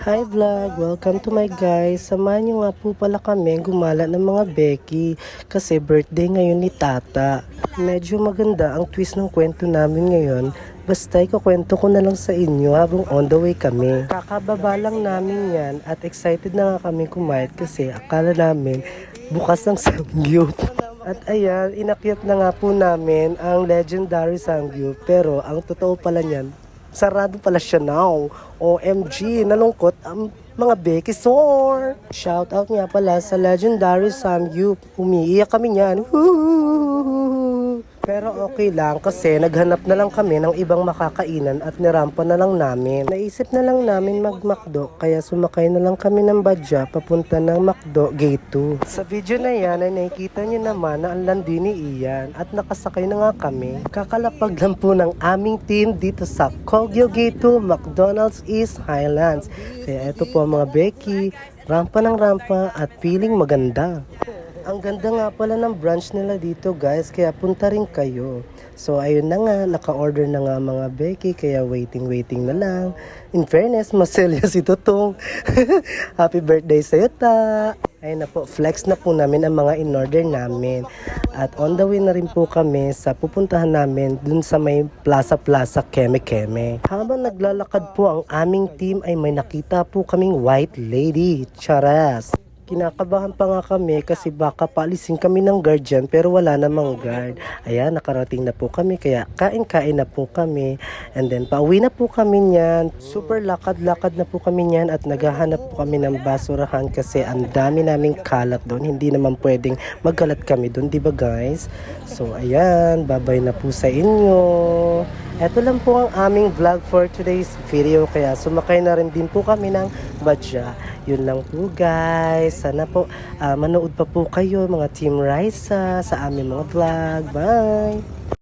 Hi vlog! Welcome to my guys. Samahan nyo nga po pala kami gumala ng mga Becky kasi birthday ngayon ni Tata. Medyo maganda ang twist ng kwento namin ngayon. Basta ikukwento ko na lang sa inyo habang on the way kami. Kakababa lang namin yan at excited na nga kami kumayat kasi akala namin bukas ang Samgyup. At ayan, inakyat na nga po namin ang legendary Samgyup pero ang totoo pala niyan, sarado pala siya now. OMG, nalungkot ang mga Becky Sore. Shoutout nga pala sa legendary Samgyup. Umiiyak kami niyan. Woo! Pero okay lang kasi naghanap na lang kami ng ibang makakainan at nirampa na lang namin. Naisip na lang namin mag-McDo kaya sumakay na lang kami ng badya papunta ng McDo Gate 2. Sa video na yan ay nakikita nyo naman na ang landi ni Ian at nakasakay na nga kami. Kakalapag lang po ng aming team dito sa Kogyo Gate 2 McDonald's East Highlands. Kaya ito po mga Becky, rampa ng rampa at feeling maganda. Ang ganda nga pala ng brunch nila dito guys, kaya punta rin kayo. So ayun na nga, naka-order na nga mga Becky, kaya waiting na lang. In fairness, maselya si Tutong. Happy birthday sa'yo ta! Ayun na po, flex na po namin ang mga in-order namin. At on the way na rin po kami sa pupuntahan namin dun sa may Plaza Keme Keme. Habang naglalakad po ang aming team ay may nakita po kaming white lady. Charas! Kinakabahan pa nga kami kasi baka paalisin kami ng guardian pero wala namang guard. Ayan, nakarating na po kami kaya kain-kain na po kami. And then pauwi na po kami niyan. Super lakad-lakad na po kami niyan at naghahanap po kami ng basurahan kasi ang dami naming kalat doon. Hindi naman pwedeng magkalat kami doon, di ba guys? So ayan, babay na po sa inyo. Ito lang po ang aming vlog for today's video kaya sumakay na rin din po kami ng badya. Yun lang po guys. Sana po manood pa po kayo mga Team Raisa sa aming mga vlog. Bye!